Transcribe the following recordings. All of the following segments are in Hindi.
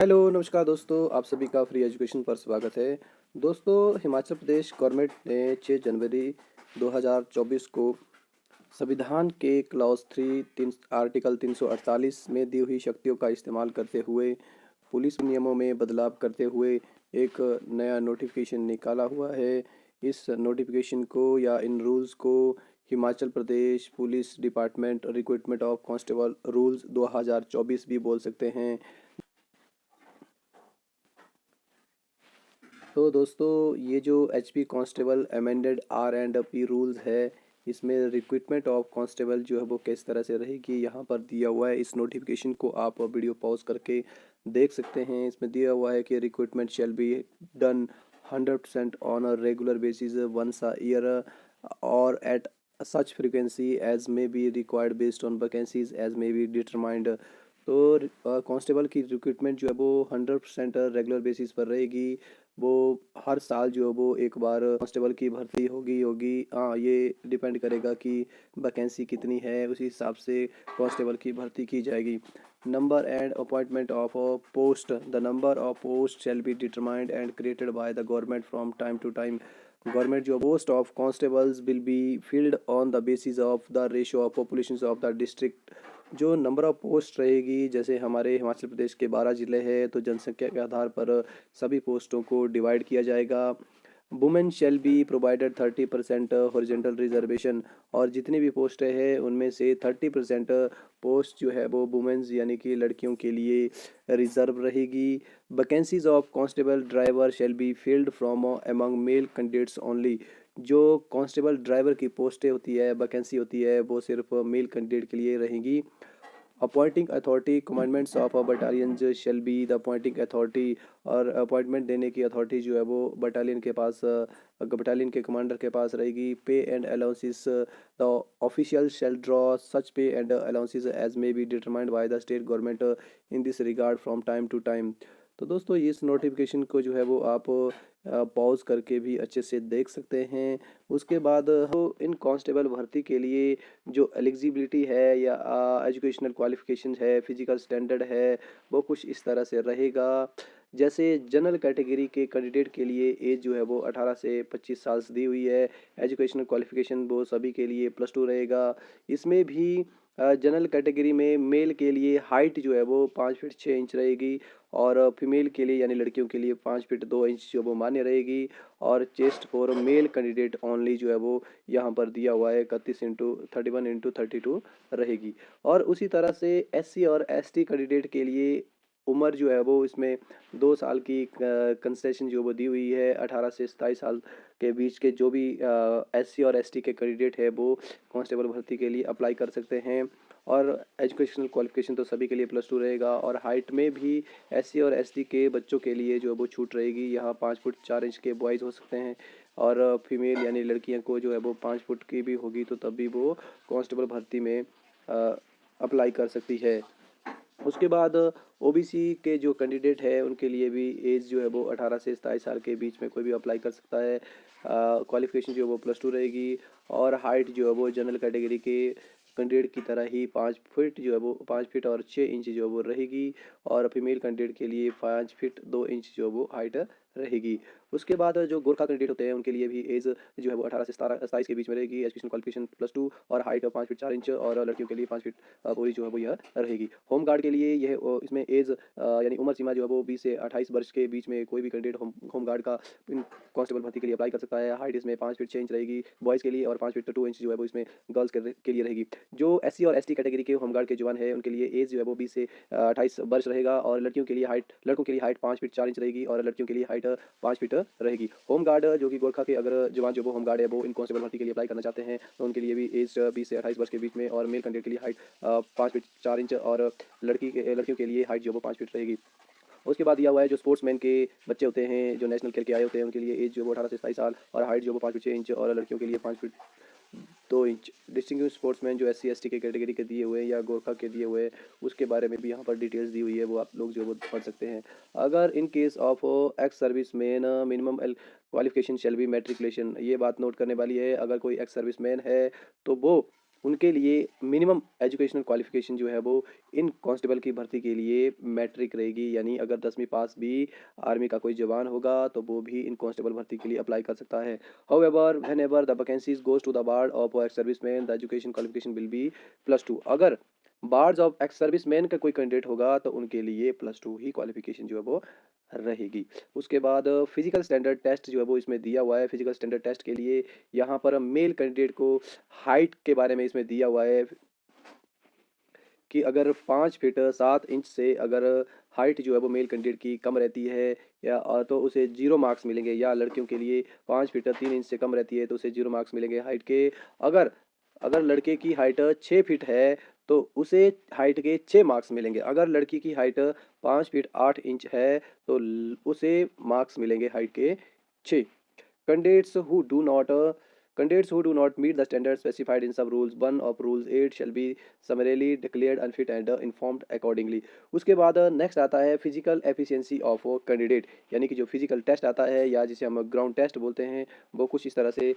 हेलो नमस्कार दोस्तों, आप सभी का फ्री एजुकेशन पर स्वागत है। दोस्तों, हिमाचल प्रदेश गवर्नमेंट ने 6 जनवरी 2024 को संविधान के क्लॉज 3 आर्टिकल 348 में दी हुई शक्तियों का इस्तेमाल करते हुए पुलिस नियमों में बदलाव करते हुए एक नया नोटिफिकेशन निकाला हुआ है। इस नोटिफिकेशन को या इन रूल्स को Himachal Pradesh police department recruitment of constable rules 2024 भी बोल सकते हैं। तो दोस्तों, ये जो HP constable amended R and P rules है, इसमें रिक्रूटमेंट ऑफ कांस्टेबल जो है वो किस तरह से रहेगी यहाँ पर दिया हुआ है। इस नोटिफिकेशन को आप वीडियो पॉज करके देख सकते हैं। इसमें दिया हुआ है कि recruitment shall be done 100% on a regular basis once a year और at such frequency as may be required based on vacancies as may be determined. तो कांस्टेबल की रिक्रूटमेंट जो है वो 100% रेगुलर बेसिस पर रहेगी। वो हर साल जो है वो एक बार कांस्टेबल की भर्ती होगी। हाँ, ये डिपेंड करेगा कि वैकेंसी कितनी है, उसी हिसाब से कांस्टेबल की भर्ती की जाएगी। Number and appointment of post, the number of post shall be determined and created by the government from time to time. Government जो post of constables will be filled on the basis of the ratio of population of the district. जो नंबर ऑफ पोस्ट रहेगी, जैसे हमारे हिमाचल प्रदेश के 12 ज़िले हैं, तो जनसंख्या के आधार पर सभी पोस्टों को डिवाइड किया जाएगा। Women shall be provided 30% horizontal reservation, और जितनी भी पोस्टें हैं उनमें से 30% पोस्ट जो है वो वुमेन्स यानी कि लड़कियों के लिए रिजर्व रहेगी। Vacancies of constable driver shall be filled from among male candidates only. जो कांस्टेबल ड्राइवर की पोस्टें होती है, वैकेंसी होती है, वो सिर्फ मेल कैंडिडेट के लिए रहेंगी। Appointing authority commandments of battalion shall be the appointing authority, और अपॉइंटमेंट देने की अथॉरिटी जो है वो बटालियन के पास बटालियन के कमांडर के पास रहेगी। Pay and allowances, the official shall draw such pay and allowances as may be determined by the state government in this regard from time to time. तो दोस्तों, इस नोटिफिकेशन को जो है वो आप पॉज करके भी अच्छे से देख सकते हैं। उसके बाद वो इन कांस्टेबल भर्ती के लिए जो एलिजिबिलिटी है या एजुकेशनल क्वालिफिकेशन है, फिजिकल स्टैंडर्ड है, वो कुछ इस तरह से रहेगा। जैसे जनरल कैटेगरी के कैंडिडेट के लिए एज जो है वो 18 से 25 साल से दी हुई है। एजुकेशनल क्वालिफिकेशन वो सभी के लिए +2 रहेगा। इसमें भी जनरल कैटेगरी में मेल के लिए हाइट जो है वो 5 फीट 6 इंच रहेगी, और फीमेल के लिए यानी लड़कियों के लिए 5 फीट 2 इंच जो वो मान्य रहेगी। और chest for male candidate only जो है वो यहाँ पर दिया हुआ है 31x31x32 रहेगी। और उसी तरह से SC और ST कैंडिडेट के लिए उम्र जो है वो इसमें 2 साल की कंसेशन जो वो दी हुई है। 18 से 27 साल के बीच के जो भी SC और ST के कैंडिडेट है वो कांस्टेबल भर्ती के लिए अप्लाई कर सकते हैं। और एजुकेशनल क्वालिफिकेशन तो सभी के लिए +2 रहेगा। और हाइट में भी SC और ST के बच्चों के लिए जो वो छूट रहेगी। यहाँ 5 फुट 4 इंच के बॉयज़ हो सकते हैं, और फीमेल यानी लड़कियां को जो है वो 5 फुट की भी होगी तो तब भी वो कांस्टेबल भर्ती में अप्लाई कर सकती है। उसके बाद ओबीसी के जो कैंडिडेट है उनके लिए भी एज जो है वो 18 से 27 साल के बीच में कोई भी अप्लाई कर सकता है। क्वालिफिकेशन जो है वो +2 रहेगी। और हाइट जो है वो जनरल कैटेगरी के कैंडिडेट की तरह ही 5 फीट जो है वो 5 फीट और 6 इंच जो है वो रहेगी। और फीमेल कैंडिडेट के लिए 5 फीट 2 इंच जो वो हाइट रहेगी। उसके बाद जो गोरखा कैंडिडेट होते हैं उनके लिए भी एज जो है वो 18 से 27 के बीच में रहेगी। एजुकेशन क्वालिफिकेशन +2 और हाइट 5 फीट 4 इंच, और लड़कियों के लिए 5 फीट पूरी जो है वो यह रहेगी। होम गार्ड के लिए यह इसमें एज यानी उम्र सीमा जो है वो 20 से 28 वर्ष के बीच में कोई भी कैंडिडेट होम गार्ड का कांस्टेबल भर्ती के लिए अप्लाई कर सकता है। हाइट इसमें 5 फीट 6 इंच रहेगी बॉयज़ के लिए, और 5 फीट 2 इंच जो है वो इसमें गर्ल्स के लिए रहेगी। जो SC और ST कैटेगरी के होम गार्ड के जवान है उनके लिए एज जो है वो 20 से 28 वर्ष रहेगा। और लड़कों के लिए हाइट 5 फीट 4 इंच रहेगी, और लड़कियों के लिए हाइट 5 फीट रहेगी। होम गार्ड जो कि गोरखा के अगर जवान जो वो होम गार्ड है वो इन कांस्टेबल भर्ती के लिए अप्लाई करना चाहते हैं तो उनके लिए भी एज 20 से 28 वर्ष के बीच में, और मेल कैंडिडेट के लिए हाइट 5 फीट 4 इंच, और लड़कियों के लिए हाइट जो वो 5 फीट रहेगी। उसके बाद दिया हुआ है जो स्पोर्ट्समैन के बच्चे होते हैं जो नेशनल खेल के आए होते हैं उनके लिए एज जो वो 18 से 27 साल, और हाइट जो वो 5 फीट 6 इंच, और लड़कियों के लिए 5 फीट 2 इंच। डिस्टिंग्विश स्पोर्ट्समैन जो SC ST के कैटेगरी के दिए हुए हैं या गोरखा के दिए हुए हैं, उसके बारे में भी यहाँ पर डिटेल्स दी हुई है, वो आप लोग जो वो पढ़ सकते हैं। अगर in case of ex service man minimum qualification shall be matriculation, ये बात नोट करने वाली है। अगर कोई एक्स सर्विस मैन है तो वो उनके लिए मिनिमम एजुकेशनल क्वालिफिकेशन जो है वो इन कांस्टेबल की भर्ती के लिए मैट्रिक रहेगी, यानी अगर 10वीं पास भी आर्मी का कोई जवान होगा तो वो भी इन कांस्टेबल भर्ती के लिए अप्लाई कर सकता है। However whenever the vacancies goes to the ward of ex serviceman the education qualification will be +2। अगर बार्ड्स ऑफ एक्स सर्विसमैन का कोई कैंडिडेट होगा तो उनके लिए +2 ही क्वालिफिकेशन जो है वो रहेगी। उसके बाद फिजिकल स्टैंडर्ड टेस्ट जो है वो इसमें दिया हुआ है। फिजिकल स्टैंडर्ड टेस्ट के लिए यहाँ पर मेल कैंडिडेट को हाइट के बारे में इसमें दिया हुआ है कि अगर 5 फीट 7 इंच से अगर हाइट जो है वो मेल कैंडिडेट की कम रहती है या तो उसे 0 मार्क्स मिलेंगे, या लड़कियों के लिए 5 फीट 3 इंच से कम रहती है तो उसे 0 मार्क्स मिलेंगे हाइट के। अगर अगर लड़के की हाइट 6 फीट है तो उसे हाइट के 6 मार्क्स मिलेंगे। अगर लड़की की हाइट 5 फीट 8 इंच है तो उसे मार्क्स मिलेंगे हाइट के 6। Candidates who do not uh, candidates who do not meet the standards specified in sub rules 1 of rules 8 shall be summarily declared unfit and informed accordingly। उसके बाद नेक्स्ट आता है फिजिकल एफिशिएंसी ऑफ कैंडिडेट, यानी कि जो फिजिकल टेस्ट आता है या जिसे हम ग्राउंड टेस्ट बोलते हैं वो कुछ इस तरह से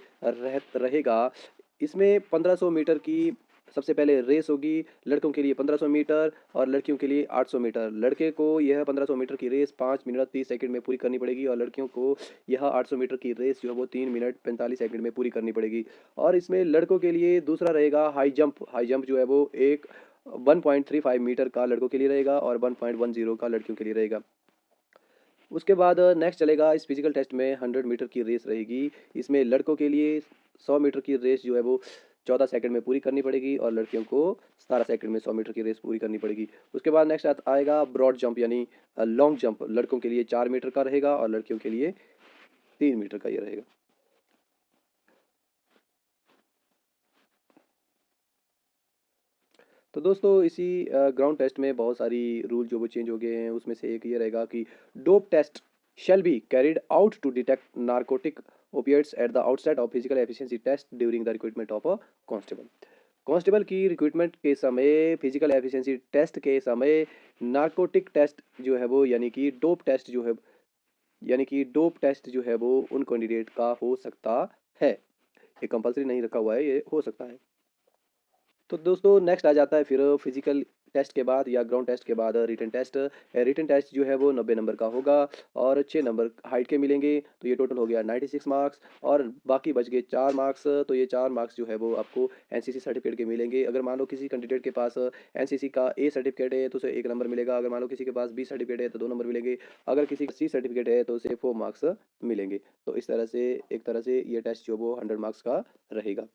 रहेगा। इसमें 1500 मीटर की सबसे पहले रेस होगी, लड़कों के लिए 1500 मीटर और लड़कियों के लिए 800 मीटर। लड़के को यह 1500 मीटर की रेस 5 मिनट 30 सेकंड में पूरी करनी पड़ेगी और लड़कियों को यह 800 मीटर की रेस जो है वो 3 मिनट 45 सेकंड में पूरी करनी पड़ेगी। और इसमें लड़कों के लिए दूसरा रहेगा हाई जंप। हाई जंप जो है वो एक 1.35 मीटर का लड़कों के लिए रहेगा और 1.10 का लड़कियों के लिए रहेगा। उसके बाद नेक्स्ट चलेगा इस फिजिकल टेस्ट में 100 मीटर की रेस रहेगी। इसमें लड़कों के लिए 100 मीटर की रेस जो है वो 14 सेकंड में पूरी करनी पड़ेगी और लड़कियों को 17 सेकंड में 100 मीटर की रेस पूरी करनी पड़ेगी। उसके बाद नेक्स्ट आएगा ब्रॉड जंप यानी लॉन्ग जंप। लड़कों के लिए 4 मीटर का रहेगा और लड़कियों के लिए 3 मीटर का ये रहेगा। तो दोस्तों इसी ग्राउंड टेस्ट में बहुत सारी रूल जो वो चेंज हो गए हैं। उसमें से एक ये रहेगा कि dope test shall be carried out to detect narcotic opiates at the outset of physical efficiency test during the recruitment of a constable। Constable की रिक्रूटमेंट के समय फिजिकल एफिशिएंसी टेस्ट के समय नार्कोटिक टेस्ट जो है वो यानी कि डोप टेस्ट जो है वो उन कैंडिडेट का हो सकता है। ये कंपलसरी नहीं रखा हुआ है, ये हो सकता है। तो दोस्तों नेक्स्ट आ जाता है फिर फिजिकल टेस्ट के बाद या ग्राउंड टेस्ट के बाद रिटन टेस्ट। रिटन टेस्ट जो है वो 90 नंबर का होगा और 6 नंबर हाइट के मिलेंगे, तो ये टोटल हो गया 96 मार्क्स और बाकी बच गए 4 मार्क्स। तो ये 4 मार्क्स जो है वो आपको एनसीसी सर्टिफिकेट के मिलेंगे। अगर मान लो किसी कैंडिडेट के पास एनसीसी का ए सर्टिफिकेट है तो उसे 1 नंबर मिलेगा। अगर मान लो किसी के पास बी सर्टिफिकेट है तो 2 नंबर मिलेंगे। अगर किसी का सी सर्टिफिकेट है तो उसे 4 मार्क्स मिलेंगे। तो इस तरह से एक तरह से ये टेस्ट जो वो 100 मार्क्स का रहेगा।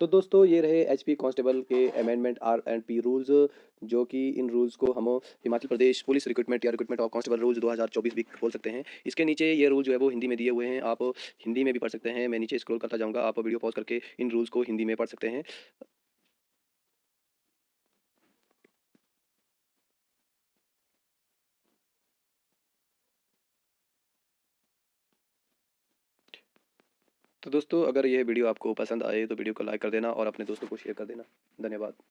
तो दोस्तों ये रहे एचपी कांस्टेबल के amendment R and P rules, जो कि इन रूल्स को हम हिमाचल प्रदेश पुलिस रिक्रूटमेंट या रिक्रूटमेंट ऑफ कांस्टेबल रूल्स 2024 भी बोल सकते हैं। इसके नीचे ये रूल जो है वो हिंदी में दिए हुए हैं, आप हिंदी में भी पढ़ सकते हैं। मैं नीचे स्क्रॉल करता जाऊंगा, आप वीडियो पॉज करके इन रूल्स को हिंदी में पढ़ सकते हैं। तो दोस्तों अगर यह वीडियो आपको पसंद आए तो वीडियो को लाइक कर देना और अपने दोस्तों को शेयर कर देना। धन्यवाद।